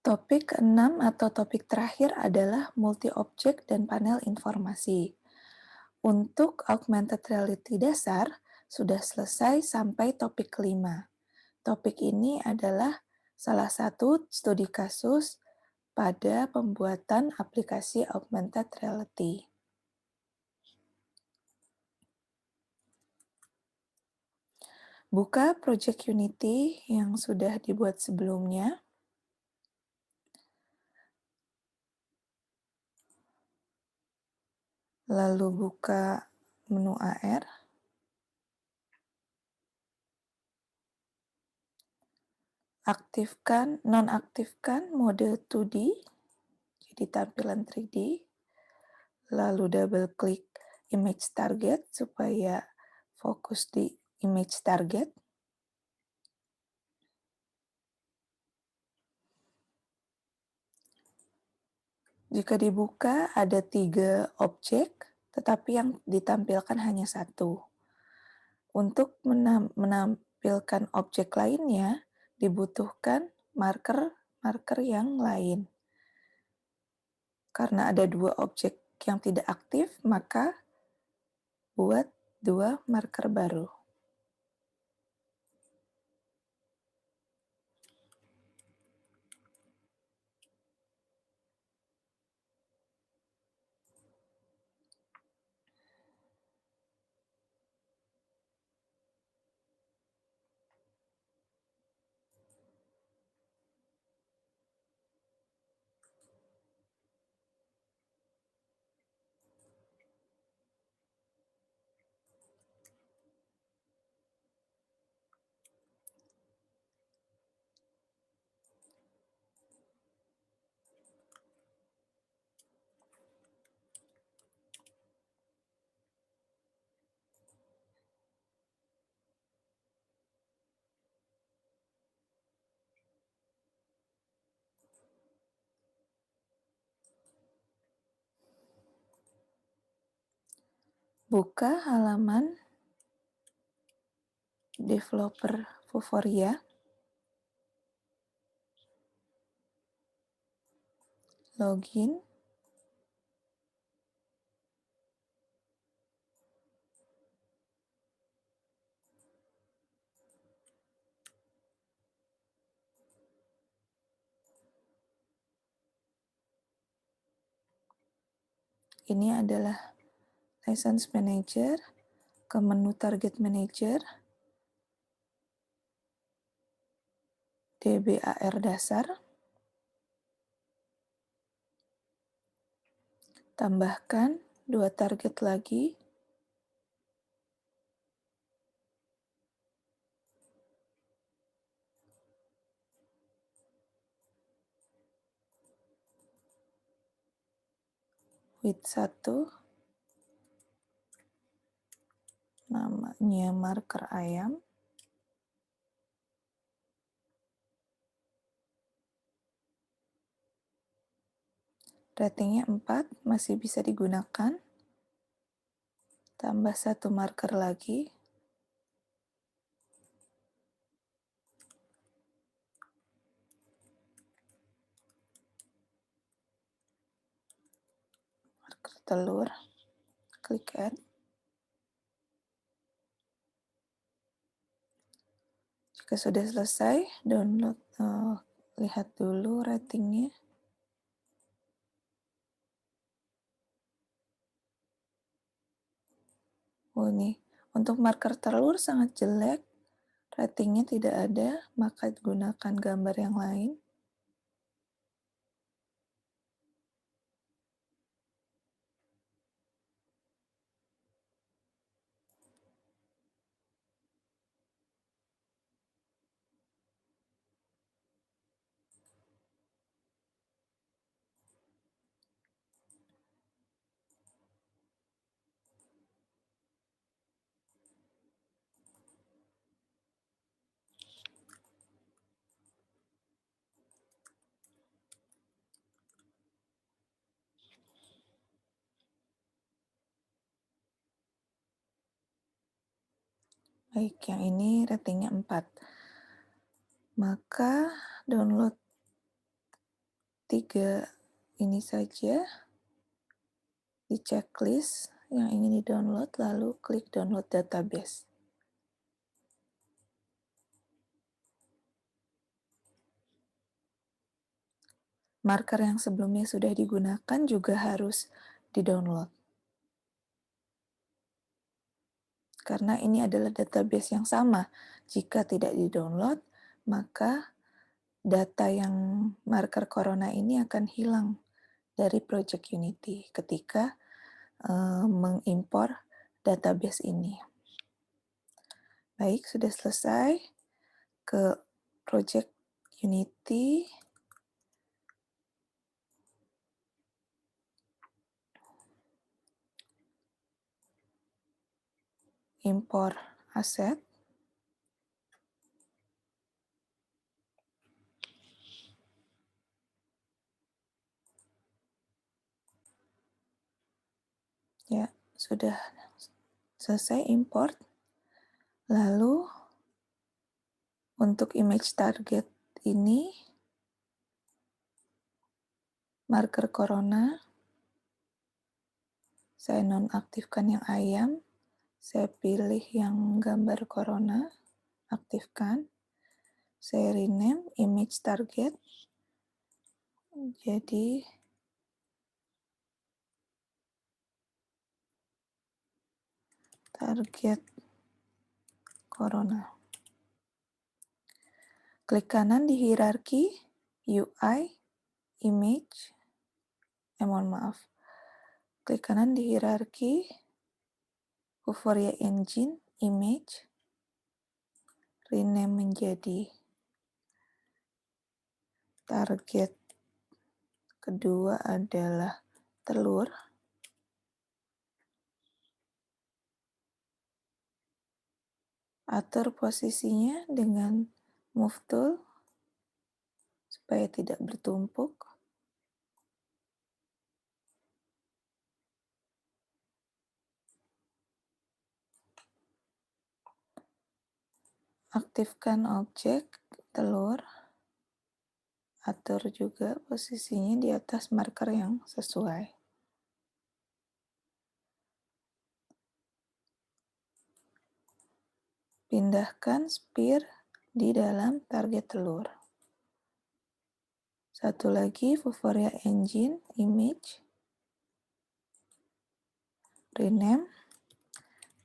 Topik ke-6 atau topik terakhir adalah multi-objek dan panel informasi. Untuk augmented reality dasar, sudah selesai sampai topik ke-5. Topik ini adalah salah satu studi kasus pada pembuatan aplikasi augmented reality. Buka project Unity yang sudah dibuat sebelumnya. Lalu buka menu AR. Nonaktifkan mode 2D, jadi tampilan 3D. Lalu double klik image target supaya fokus di image target. Jika dibuka ada 3 objek, tetapi yang ditampilkan hanya 1. Untuk menampilkan objek lainnya, dibutuhkan marker yang lain. Karena ada 2 objek yang tidak aktif, maka buat 2 marker baru. Buka halaman developer Vuforia. Login. Ini adalah License Manager, ke menu Target Manager, DBAR dasar, tambahkan 2 target lagi, width 1, namanya marker ayam, ratingnya 4, masih bisa digunakan, tambah 1 marker lagi, marker telur, klik add. Jika sudah selesai, download, lihat dulu ratingnya. Oh ini, untuk marker telur sangat jelek, ratingnya tidak ada, maka gunakan gambar yang lain. Baik, yang ini ratingnya 4. Maka download tiga ini saja di checklist yang ingin di-download, lalu klik download database. Marker yang sebelumnya sudah digunakan juga harus di-download. Karena ini adalah database yang sama. Jika tidak di-download, maka data yang marker corona ini akan hilang dari Project Unity ketika mengimpor database ini. Baik, sudah selesai. Ke Project Unity. Impor aset. Ya, sudah selesai import. Lalu untuk image target ini, marker corona, saya nonaktifkan yang ayam, saya pilih yang gambar corona, aktifkan, saya rename image target, jadi target corona. Klik kanan di hierarki, UI, image, mohon maaf. Klik kanan di hierarki, Vuforia Engine, image, rename menjadi target kedua adalah telur. Atur posisinya dengan move tool supaya tidak bertumpuk. Aktifkan objek telur. Atur juga posisinya di atas marker yang sesuai. Pindahkan sphere di dalam target telur. Satu lagi, Vuforia Engine, image, rename,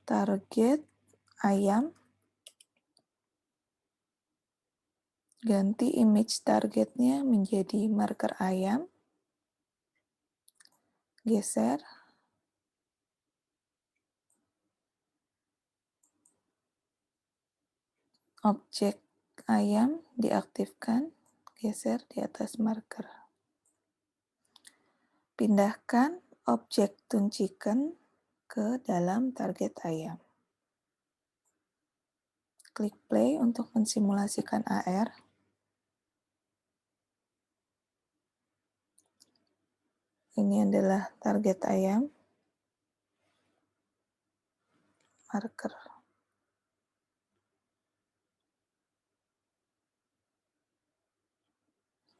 target ayam, ganti image targetnya menjadi marker ayam, geser, objek ayam diaktifkan, geser di atas marker. Pindahkan objek tune chicken ke dalam target ayam. Klik play untuk mensimulasikan AR. Ini adalah target ayam. Marker.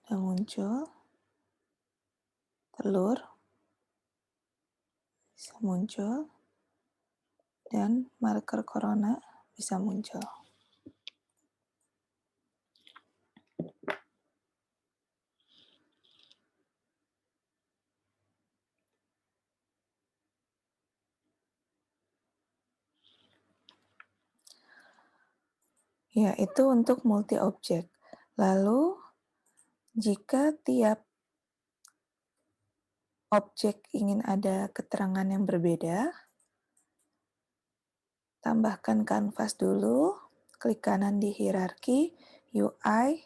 Sudah muncul. Telur. Bisa muncul. Dan marker corona bisa muncul. Ya, itu untuk multi-objek. Lalu, jika tiap objek ingin ada keterangan yang berbeda, tambahkan kanvas dulu, klik kanan di hierarki, UI,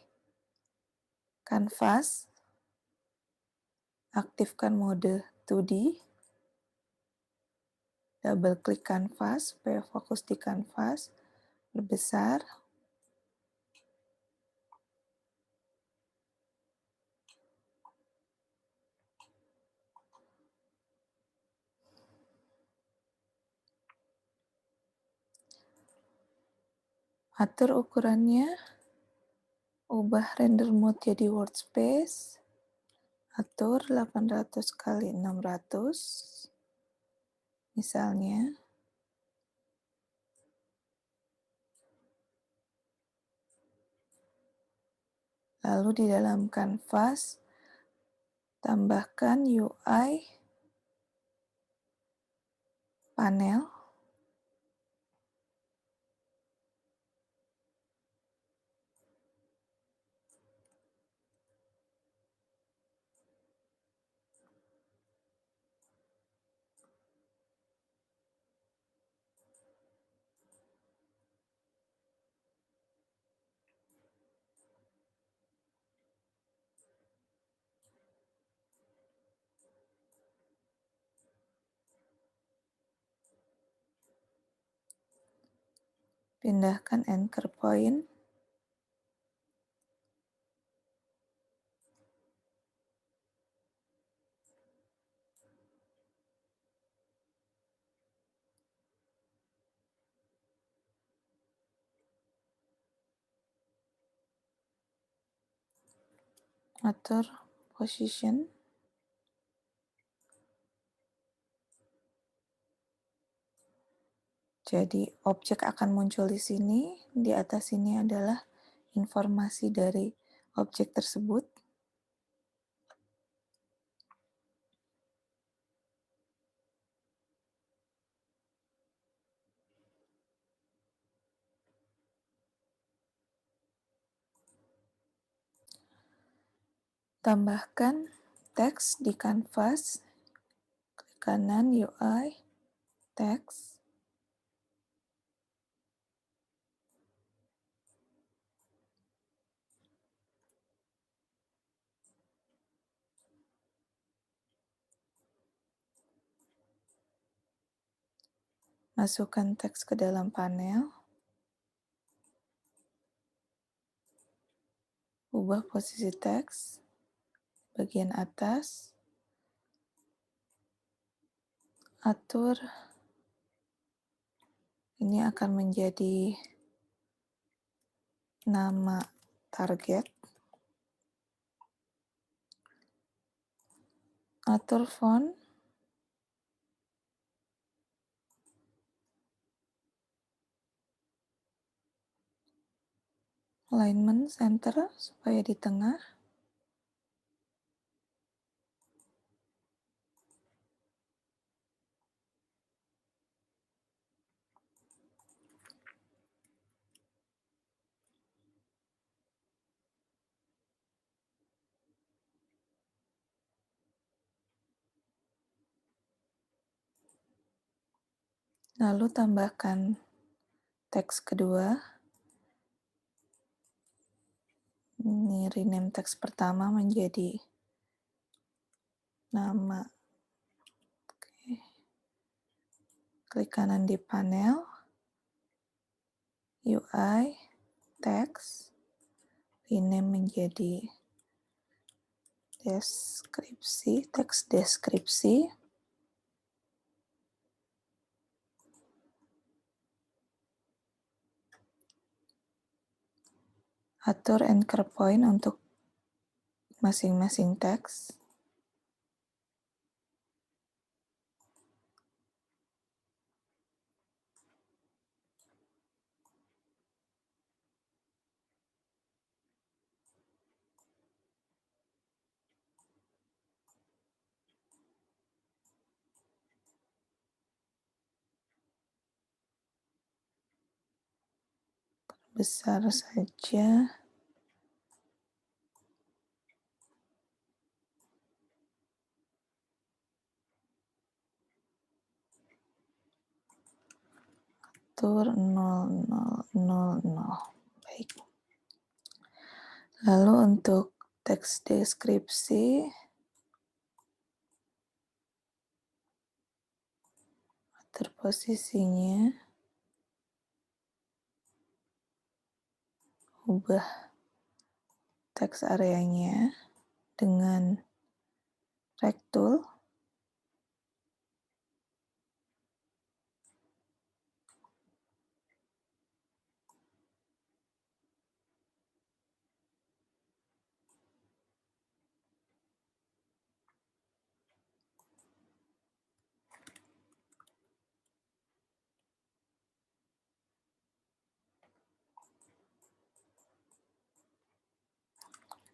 kanvas, aktifkan mode 2D, double klik kanvas supaya fokus di kanvas, berbesar, atur ukurannya, ubah render mode jadi workspace, Atur 800 kali 600, misalnya. Lalu di dalam kanvas, tambahkan UI panel. Pindahkan anchor point. Atur position. Jadi objek akan muncul di sini. Di atas ini adalah informasi dari objek tersebut. Tambahkan teks di kanvas. Klik kanan UI, teks. Masukkan teks ke dalam panel. Ubah posisi teks bagian atas. Atur. Ini akan menjadi nama target. Atur font. Alignment center supaya di tengah. Lalu tambahkan teks kedua. Ini rename teks pertama menjadi nama. Oke. Klik kanan di panel, UI, teks, rename menjadi deskripsi, teks deskripsi. Atur anchor point untuk masing-masing teks. Besar saja. Atur 0000. Baik. Lalu untuk teks deskripsi, atur posisinya, ubah teks areanya dengan rectul.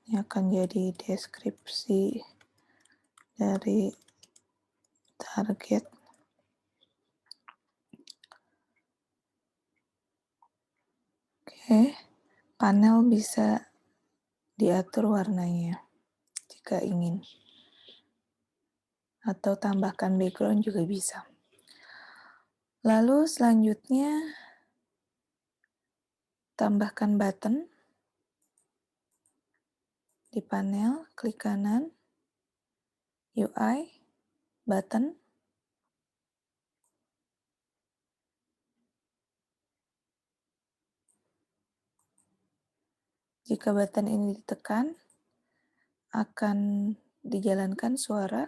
Ini akan jadi deskripsi dari target. Oke, panel bisa diatur warnanya jika ingin. Atau tambahkan background juga bisa. Lalu selanjutnya, tambahkan button di panel, klik kanan, UI, button. Jika button ini ditekan, akan dijalankan suara.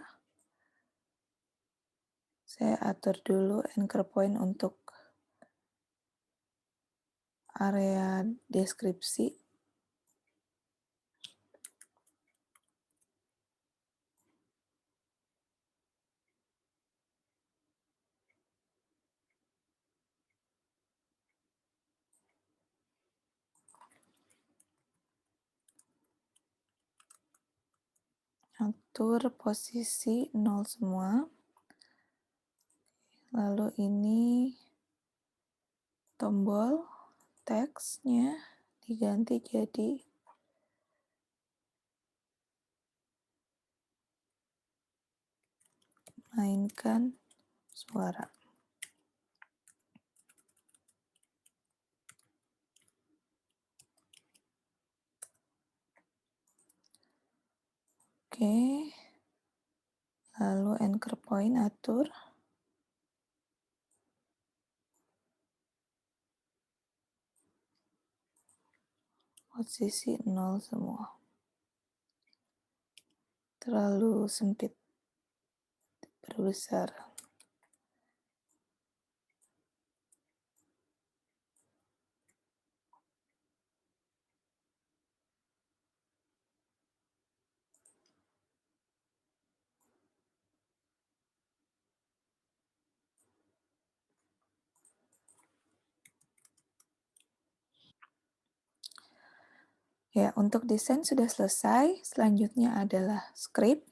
Saya atur dulu anchor point untuk area deskripsi. Atur posisi 0 semua. Lalu ini tombol teksnya diganti jadi mainkan suara. Oke. Lalu anchor point atur. Posisi 0 semua. Terlalu sempit. Perbesar. Ya, untuk desain sudah selesai. Selanjutnya adalah script.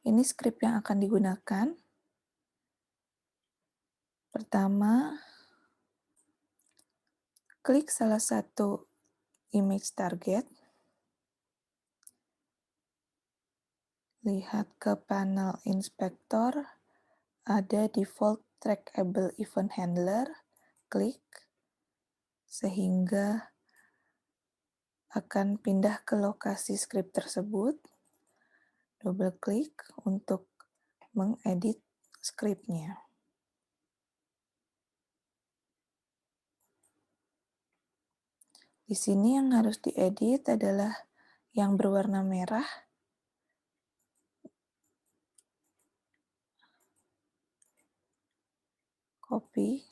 Ini script yang akan digunakan. Pertama, klik salah satu image target. Lihat ke panel inspektor, ada default trackable event handler. Klik, sehingga akan pindah ke lokasi script tersebut. Double klik untuk mengedit scriptnya. Di sini yang harus diedit adalah yang berwarna merah. Copy.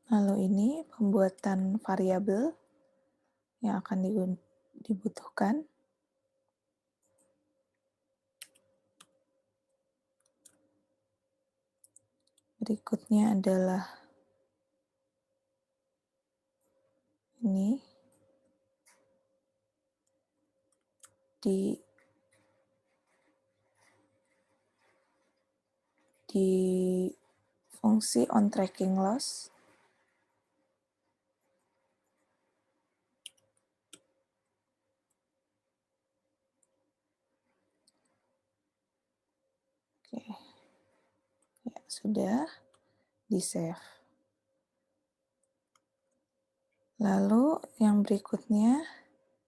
Lalu ini pembuatan variabel yang akan dibutuhkan. Berikutnya adalah ini di fungsi onTrackingLoss. Oke, ya, sudah di-save. Lalu yang berikutnya,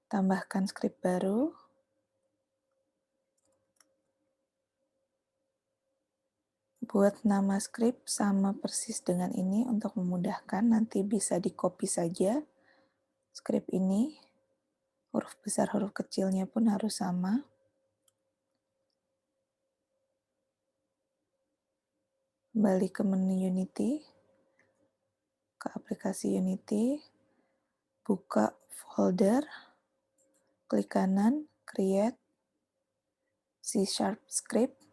tambahkan script baru. Buat nama script sama persis dengan ini untuk memudahkan, nanti bisa di-copy saja script ini. Huruf besar, huruf kecilnya pun harus sama. Kembali ke menu Unity, ke aplikasi Unity, buka folder, klik kanan, create, C# script,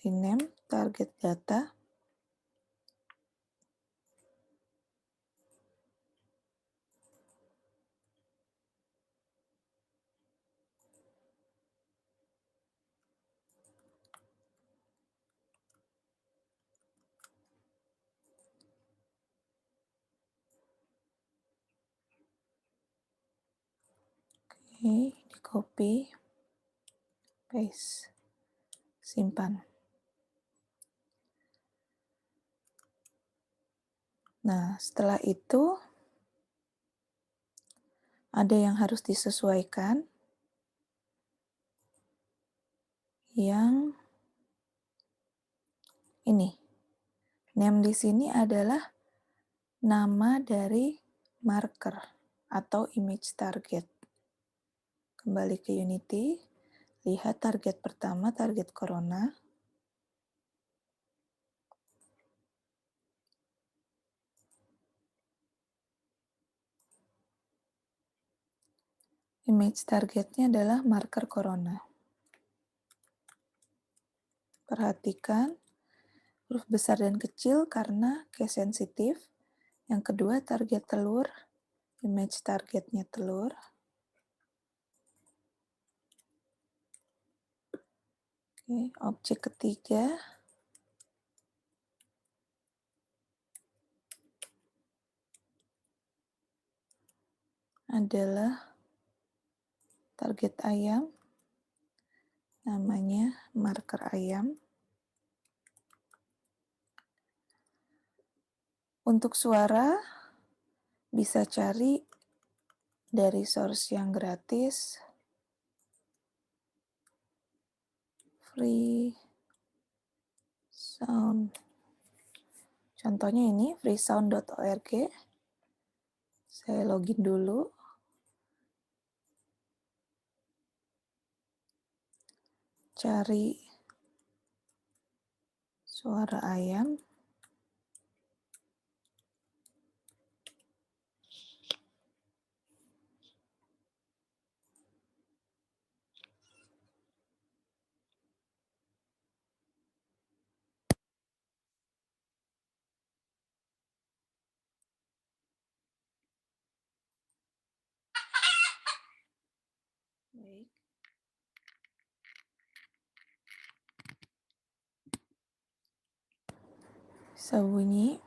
rename target data, oke, di copy, paste, simpan. Nah, setelah itu ada yang harus disesuaikan, yang ini. Name di sini adalah nama dari marker atau image target. Kembali ke Unity, lihat target pertama, target corona. Image targetnya adalah marker corona. Perhatikan huruf besar dan kecil karena case sensitif. Yang kedua, target telur. Image targetnya telur. Oke, objek ketiga adalah target ayam. Namanya marker ayam. Untuk suara, bisa cari dari source yang gratis, free sound. Contohnya ini, freesound.org. Saya login dulu. Cari suara ayam. Baik. Bisa bunyi.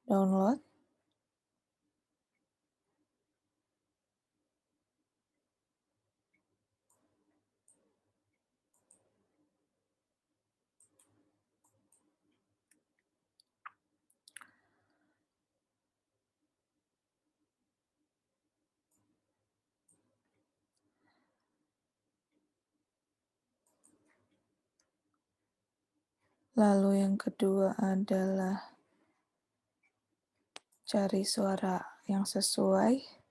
Download. Lalu yang kedua adalah cari suara yang sesuai.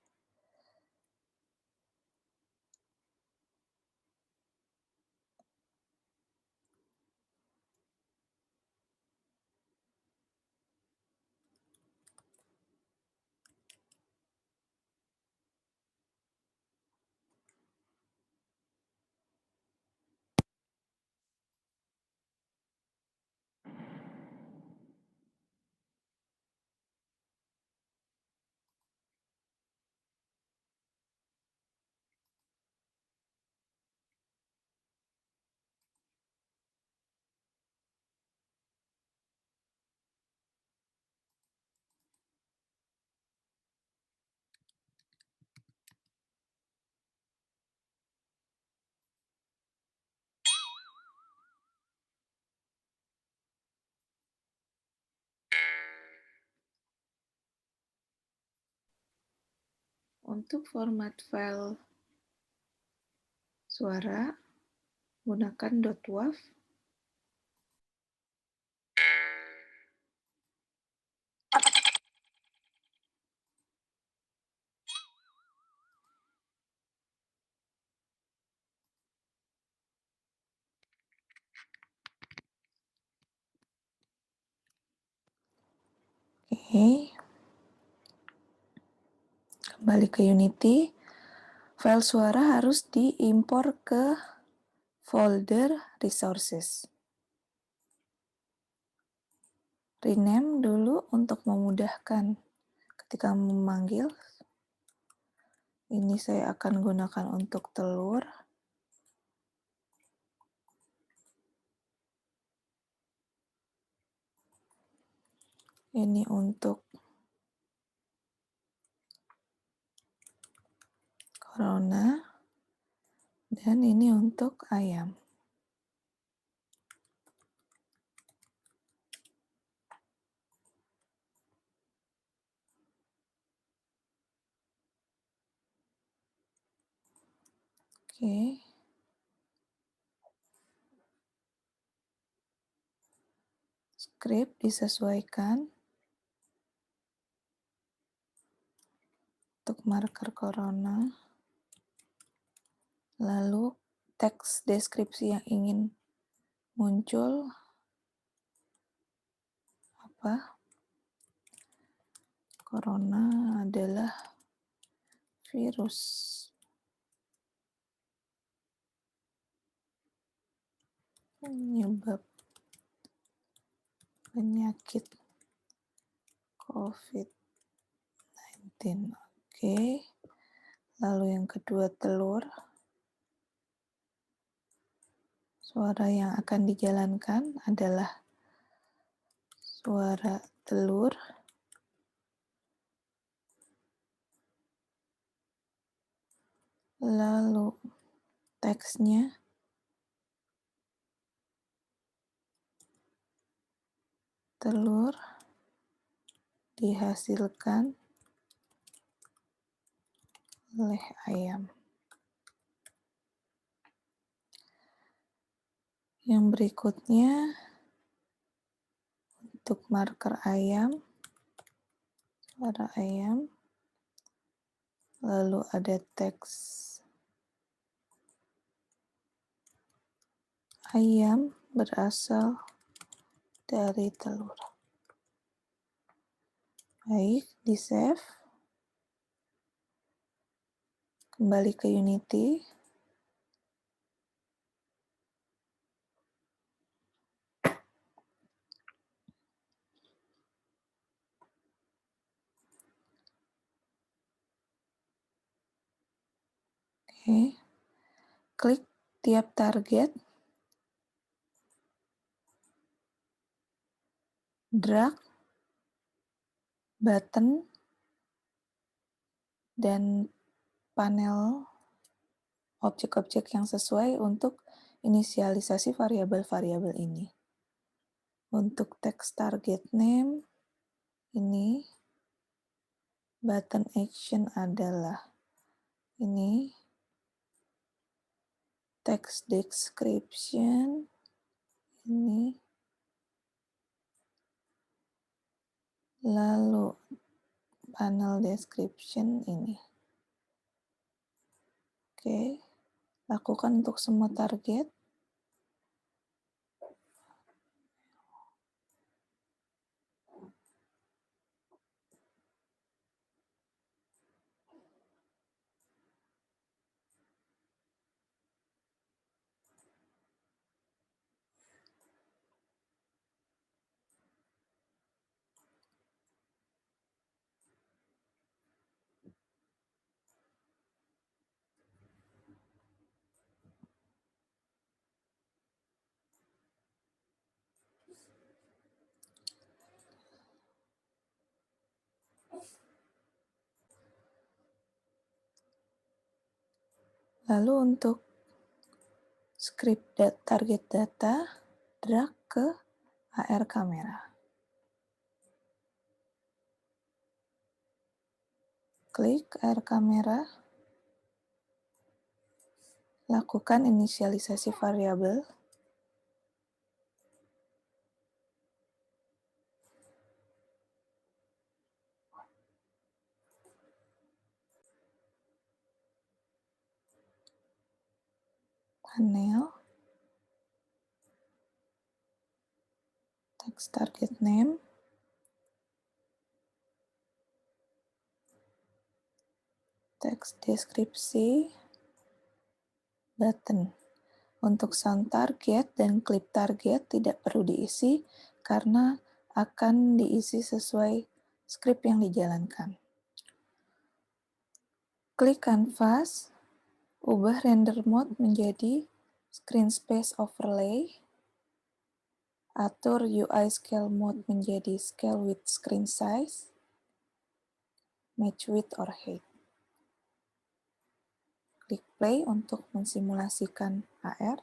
Untuk format file suara, gunakan .wav. Oke, kembali ke Unity. File suara harus diimpor ke folder resources. Rename dulu untuk memudahkan ketika memanggil. Ini saya akan gunakan untuk telur. Ini untuk corona. Dan ini untuk ayam. Oke. Script disesuaikan untuk marker corona. Lalu teks deskripsi yang ingin muncul apa? Corona adalah virus penyebab penyakit COVID-19. Oke. Lalu yang kedua telur. Suara yang akan dijalankan adalah suara telur. Lalu teksnya telur dihasilkan oleh ayam. Yang berikutnya untuk marker ayam, suara ayam, lalu ada teks ayam berasal dari telur. Baik, di save. Kembali ke Unity. Oke. Klik tiap target. Drag button dan panel objek-objek yang sesuai untuk inisialisasi variabel-variabel ini. Untuk teks target name, ini button action adalah ini, text description, ini, lalu panel description ini. Oke, lakukan untuk semua target. Lalu untuk script target data, drag ke AR kamera. Klik air kamera. Lakukan inisialisasi variabel. Panel. Text target name. Teks deskripsi. Button. Untuk sound target dan klip target tidak perlu diisi karena akan diisi sesuai skrip yang dijalankan. Klik kanvas, ubah render mode menjadi screen space overlay, atur UI scale mode menjadi scale with screen size, match width or height. Klik play untuk mensimulasikan AR.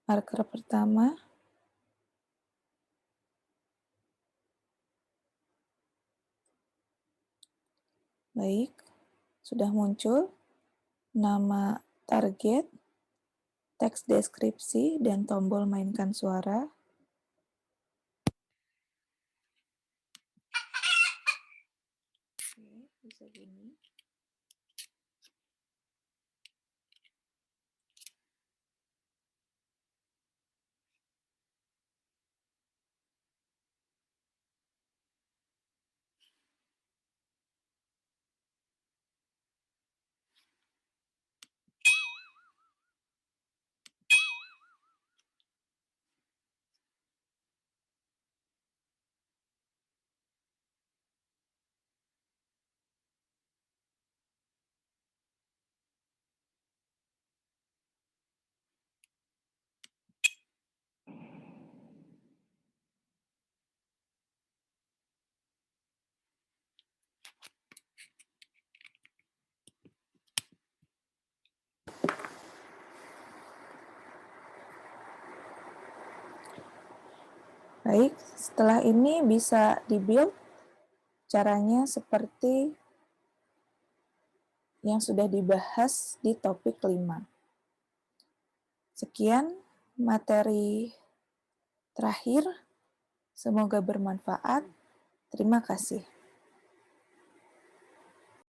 Marker pertama. Baik, sudah muncul nama target, teks deskripsi, dan tombol mainkan suara. Oke, bisa gini. Baik, setelah ini bisa di-build caranya seperti yang sudah dibahas di topik 5. Sekian materi terakhir, semoga bermanfaat. Terima kasih.